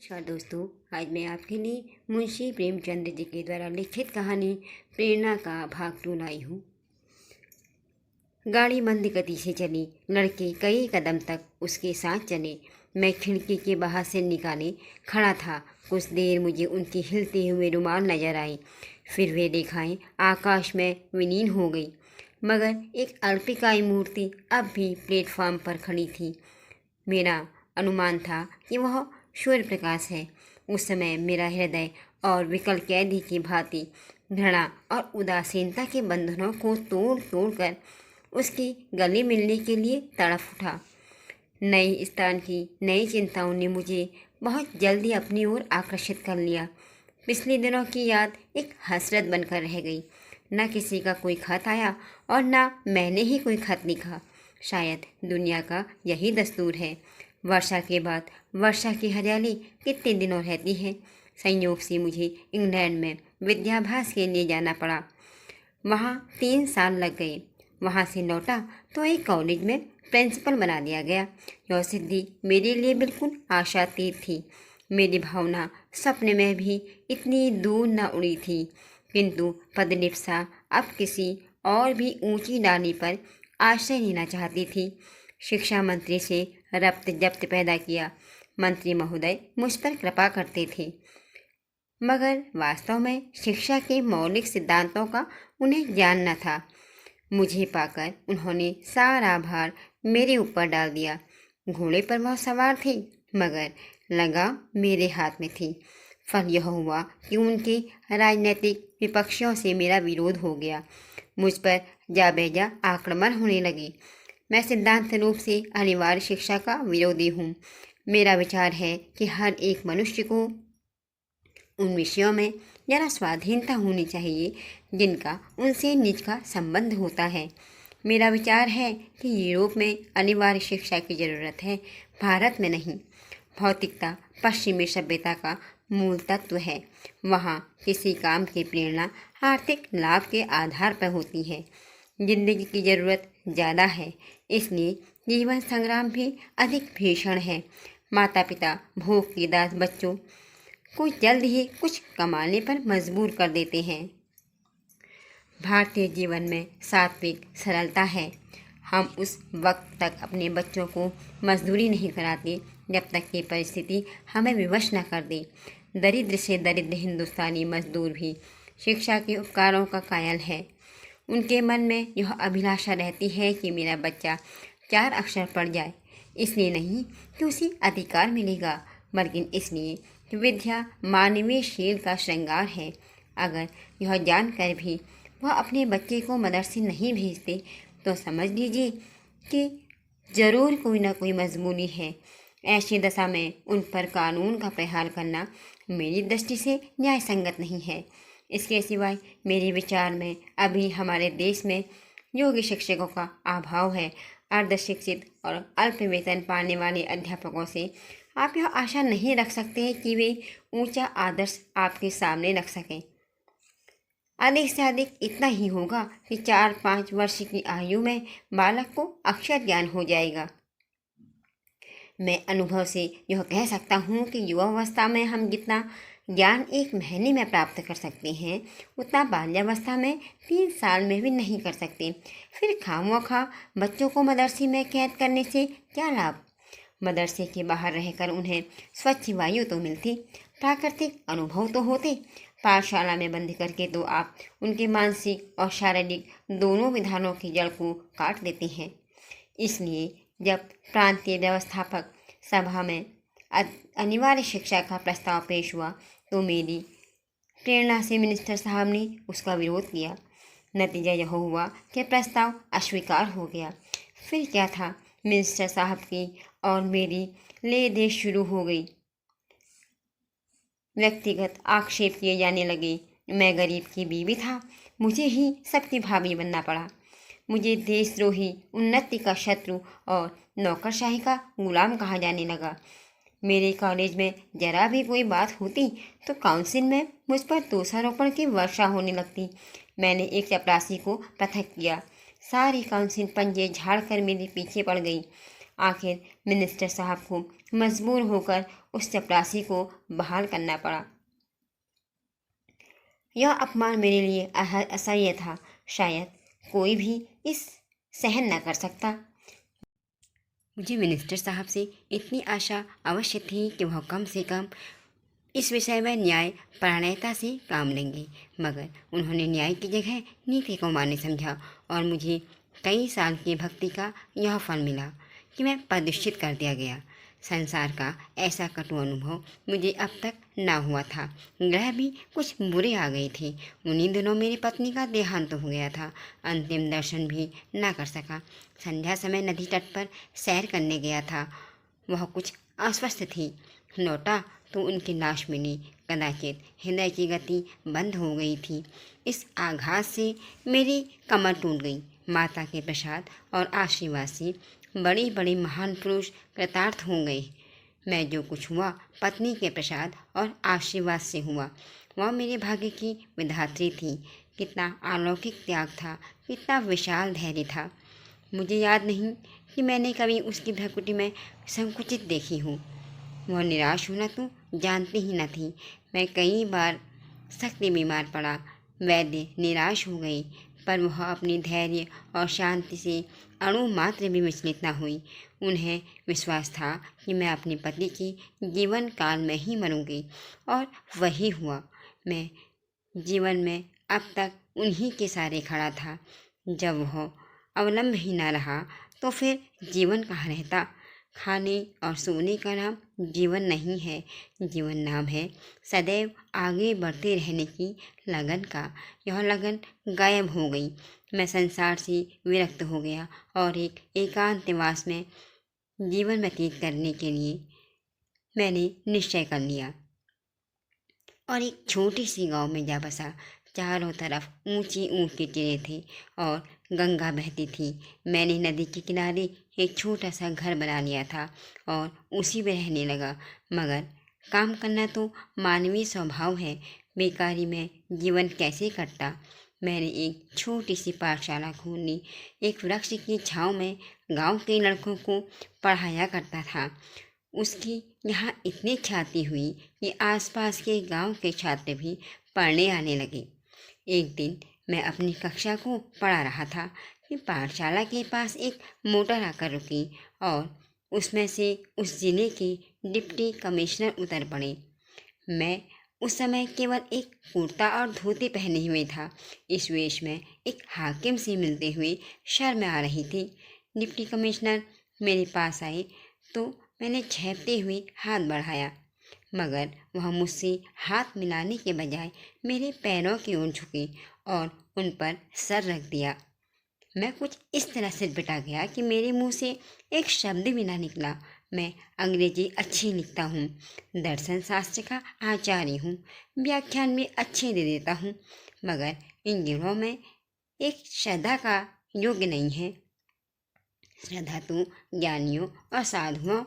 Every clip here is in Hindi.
नमस्कार दोस्तों। आज मैं आपके लिए मुंशी प्रेमचंद जी के द्वारा लिखित कहानी प्रेरणा का भाग 2 लाई हूँ। गाड़ी मंद गति से चली। लड़के कई कदम तक उसके साथ चले। मैं खिड़की के बाहर से निकाले खड़ा था। कुछ देर मुझे उनके हिलते हुए रुमाल नजर आए, फिर वे रेखाएं आकाश में विलीन हो गई। मगर एक अल्पिकाई मूर्ति अब भी प्लेटफॉर्म पर खड़ी थी। मेरा अनुमान था कि वह सूर्य प्रकाश है। उस समय मेरा हृदय और विकल कैदी की भांति घृणा और उदासीनता के बंधनों को तोड़ तोड़ कर उसकी गले मिलने के लिए तड़प उठा। नई स्थान की नई चिंताओं ने मुझे बहुत जल्दी अपनी ओर आकर्षित कर लिया। पिछले दिनों की याद एक हसरत बनकर रह गई। न किसी का कोई खत आया और न मैंने ही कोई खत लिखा। शायद दुनिया का यही दस्तूर है। वर्षा के बाद वर्षा की हरियाली कितने दिनों रहती है। संयोग से मुझे इंग्लैंड में विद्याभ्यास के लिए जाना पड़ा। वहाँ 3 साल लग गए। वहाँ से लौटा तो एक कॉलेज में प्रिंसिपल बना दिया गया। यह सिद्धि मेरे लिए बिल्कुल आशातीत थी। मेरी भावना सपने में भी इतनी दूर न उड़ी थी, किंतु पदलिप्सा अब किसी और भी ऊंची डाली पर आश्रय लेना चाहती थी। शिक्षा मंत्री से रब्त जब्त पैदा किया। मंत्री महोदय मुझ पर कृपा करते थे, मगर वास्तव में शिक्षा के मौलिक सिद्धांतों का उन्हें ज्ञान न था। मुझे पाकर उन्होंने सारा भार मेरे ऊपर डाल दिया। घोड़े पर वह सवार थे, मगर लगाम मेरे हाथ में थी। फल यह हुआ कि उनके राजनीतिक विपक्षियों से मेरा विरोध हो गया। मुझ पर जाबेजा आक्रमण होने लगे। मैं सिद्धांत रूप से अनिवार्य शिक्षा का विरोधी हूँ। मेरा विचार है कि हर एक मनुष्य को उन विषयों में जरा स्वाधीनता होनी चाहिए जिनका उनसे निज का संबंध होता है। मेरा विचार है कि यूरोप में अनिवार्य शिक्षा की जरूरत है, भारत में नहीं। भौतिकता पश्चिमी सभ्यता का मूल तत्व है। वहाँ किसी काम की प्रेरणा आर्थिक लाभ के आधार पर होती है। जिंदगी की जरूरत ज़्यादा है, इसलिए जीवन संग्राम भी अधिक भीषण है। माता पिता भूख की दास बच्चों को जल्द ही कुछ कमाने पर मजबूर कर देते हैं। भारतीय जीवन में सात्विक सरलता है। हम उस वक्त तक अपने बच्चों को मजदूरी नहीं कराते जब तक कि परिस्थिति हमें विवश न कर दे। दरिद्र से दरिद्र हिंदुस्तानी मजदूर भी शिक्षा के उपकारों का कायल है। उनके मन में यह अभिलाषा रहती है कि मेरा बच्चा 4 अक्षर पढ़ जाए। इसलिए नहीं कि उसे अधिकार मिलेगा, बल्कि इसलिए कि विद्या मानवीय शील का श्रृंगार है। अगर यह जानकर भी वह अपने बच्चे को मदरसे नहीं भेजते तो समझ लीजिए कि जरूर कोई ना कोई मजबूरी है। ऐसी दशा में उन पर कानून का प्रहार करना मेरी दृष्टि से न्याय संगत नहीं है। इसके सिवाय मेरे विचार में अभी हमारे देश में योग्य शिक्षकों का अभाव है। अर्धशिक्षित और अल्प वेतन पाने वाले अध्यापकों से आप यह आशा नहीं रख सकते कि वे ऊंचा आदर्श आपके सामने रख सकें। अधिक से अधिक इतना ही होगा कि 4-5 वर्ष की आयु में बालक को अक्षर ज्ञान हो जाएगा। मैं अनुभव से यह कह सकता हूँ कि युवावस्था में हम जितना ज्ञान 1 महीने में प्राप्त कर सकते हैं, उतना बाल्यावस्था में 3 साल में भी नहीं कर सकते। फिर खामोखा बच्चों को मदरसे में कैद करने से क्या लाभ? मदरसे के बाहर रहकर उन्हें स्वच्छ वायु तो मिलती, प्राकृतिक अनुभव तो होते। पाठशाला में बंद करके तो आप उनके मानसिक और शारीरिक दोनों विधानों की जड़ को काट देते हैं। इसलिए जब प्रांतीय व्यवस्थापक सभा में अनिवार्य शिक्षा का प्रस्ताव पेश हुआ तो मेरी प्रेरणा से मिनिस्टर साहब ने उसका विरोध किया। नतीजा यह हुआ कि प्रस्ताव अस्वीकार हो गया। फिर क्या था, मिनिस्टर साहब की और मेरी ले दे शुरू हो गई। व्यक्तिगत आक्षेप किए जाने लगे। मैं गरीब की बीवी था, मुझे ही सबकी भाभी बनना पड़ा। मुझे देशद्रोही, उन्नति का शत्रु और नौकरशाही का गुलाम कहा जाने लगा। मेरे कॉलेज में जरा भी कोई बात होती तो काउंसिल में मुझ पर दोषारोपण की वर्षा होने लगती। मैंने एक चपरासी को पृथक किया। सारी काउंसिल पंजे झाड़ कर मेरे पीछे पड़ गई। आखिर मिनिस्टर साहब को मजबूर होकर उस चपरासी को बहाल करना पड़ा। यह अपमान मेरे लिए असह्य था। शायद कोई भी इस सहन न कर सकता। मुझे मिनिस्टर साहब से इतनी आशा अवश्य थी कि वह कम से कम इस विषय में न्याय परायणता से काम लेंगे, मगर उन्होंने न्याय की जगह नीति को मान्य समझा और मुझे कई साल की भक्ति का यह फल मिला कि मैं प्रदूषित कर दिया गया। संसार का ऐसा कटु अनुभव मुझे अब तक ना हुआ था। ग्रह भी कुछ बुरे आ गए थे। उन्हीं दिनों मेरी पत्नी का देहांत हो गया था। अंतिम दर्शन भी ना कर सका। संध्या समय नदी तट पर सैर करने गया था। वह कुछ अस्वस्थ थी। लौटा तो उनकी लाश मिली। कदाचित हृदय की गति बंद हो गई थी। इस आघात से मेरी कमर टूट गई। माता के प्रसाद और आशीर्वाद से बड़े बड़े महान पुरुष कृतार्थ हो गए। मैं जो कुछ हुआ पत्नी के प्रसाद और आशीर्वाद से हुआ। वह मेरे भाग्य की विधात्री थी। कितना अलौकिक त्याग था, कितना विशाल धैर्य था। मुझे याद नहीं कि मैंने कभी उसकी भ्रुकुटी में संकुचित देखी हूँ। वह निराश होना तो जानती ही न थी। मैं कई बार सख्त बीमार पड़ा। वैद्य निराश हो गई, पर वह अपनी धैर्य और शांति से अणु मात्र भी विचलित न हुई। उन्हें विश्वास था कि मैं अपने पति की जीवन काल में ही मरूंगी, और वही हुआ। मैं जीवन में अब तक उन्हीं के सहारे खड़ा था। जब वह अवलंब ही न रहा तो फिर जीवन कहाँ रहता। खाने और सोने का नाम जीवन नहीं है। जीवन नाम है सदैव आगे बढ़ते रहने की लगन का। यह लगन गायब हो गई। मैं संसार से विरक्त हो गया और एक एकांतवास में जीवन व्यतीत करने के लिए मैंने निश्चय कर लिया और एक छोटी सी गांव में जा बसा। चारों तरफ ऊंची ऊंची टिरें थे और गंगा बहती थी। मैंने नदी के किनारे एक छोटा सा घर बना लिया था और उसी में रहने लगा। मगर काम करना तो मानवीय स्वभाव है। बेकारी में जीवन कैसे कटता। मैंने एक छोटी सी पाठशाला खोली। एक वृक्ष की छाँव में गांव के लड़कों को पढ़ाया करता था। उसकी यहाँ इतनी ख्याति हुई कि आसपास के गांव के छात्र भी पढ़ने आने लगे। एक दिन मैं अपनी कक्षा को पढ़ा रहा था कि पाठशाला के पास एक मोटर आकर रुकी और उसमें से उस जिले के डिप्टी कमिश्नर उतर पड़े। मैं उस समय केवल एक कुर्ता और धोती पहने हुए था। इस वेश में एक हाकिम से मिलते हुए शर्म आ रही थी। डिप्टी कमिश्नर मेरे पास आए तो मैंने झेपते हुए हाथ बढ़ाया, मगर वह मुझसे हाथ मिलाने के बजाय मेरे पैरों की ओर झुके और उन पर सर रख दिया। मैं कुछ इस तरह से पिटा गया कि मेरे मुंह से एक शब्द भी ना निकला। मैं अंग्रेजी अच्छी लिखता हूँ, दर्शन शास्त्र का आचार्य हूँ, व्याख्यान भी अच्छे दे देता हूँ, मगर इन गिरोह में एक श्रद्धा का योग्य नहीं है। श्रद्धा तो ज्ञानियों और साधुओं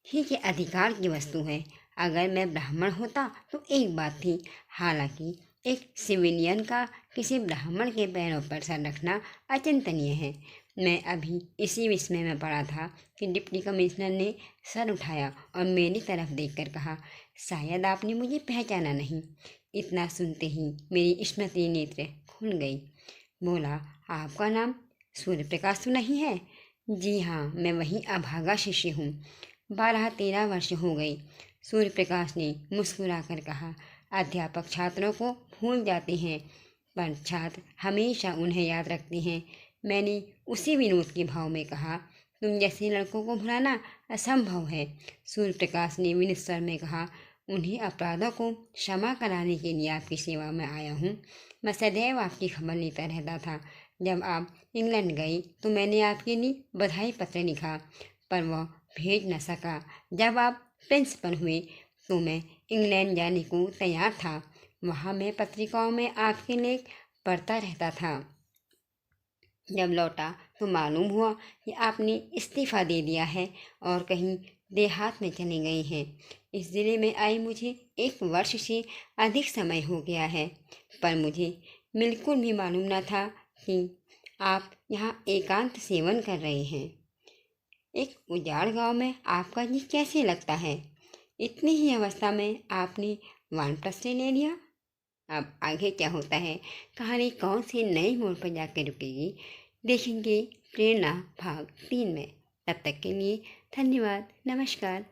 ही के अधिकार की वस्तु है। अगर मैं ब्राह्मण होता तो एक बात थी, हालांकि एक सिविलियन का किसी ब्राह्मण के पैरों पर सर रखना अचिंतनीय है। मैं अभी इसी विस्मय में पड़ा था कि डिप्टी कमिश्नर ने सर उठाया और मेरी तरफ देखकर कहा, शायद आपने मुझे पहचाना नहीं। इतना सुनते ही मेरी स्मृति नेत्र खुल गई। बोला, आपका नाम सूर्य प्रकाश तो नहीं है? जी हाँ, मैं वही अभागा शिष्य हूँ। 12-13 वर्ष हो गए। सूर्य प्रकाश ने मुस्कुराकर कहा, अध्यापक छात्रों को भूल जाते हैं, पर छात्र हमेशा उन्हें याद रखते हैं। मैंने उसी विनोद के भाव में कहा, तुम जैसे लड़कों को भुलाना असंभव है। सूर्य प्रकाश ने विनीत स्वर में कहा, उन्हीं अपराधों को क्षमा कराने के लिए आपकी सेवा में आया हूँ। मैं सदैव आपकी खबर लेता रहता था। जब आप इंग्लैंड गई तो मैंने आपके लिए बधाई पत्र लिखा, पर वह भेज न सका। जब आप प्रिंसिपल हुए तो मैं इंग्लैंड जाने को तैयार था। वहाँ मैं पत्रिकाओं में आपके लेख पढ़ता रहता था। जब लौटा तो मालूम हुआ कि आपने इस्तीफा दे दिया है और कहीं देहात में चले गए हैं। इस ज़िले में आई मुझे 1 वर्ष से अधिक समय हो गया है, पर मुझे बिल्कुल भी मालूम न था कि आप यहाँ एकांत सेवन कर रहे हैं। एक उजाड़ गांव में आपका जी कैसे लगता है? इतनी ही अवस्था में आपने वानप्रस्थी ले लिया। अब आगे क्या होता है, कहानी कौन से नए मोड़ पर जाकर रुकेगी, देखेंगे प्रेरणा भाग 3 में। तब तक के लिए धन्यवाद, नमस्कार।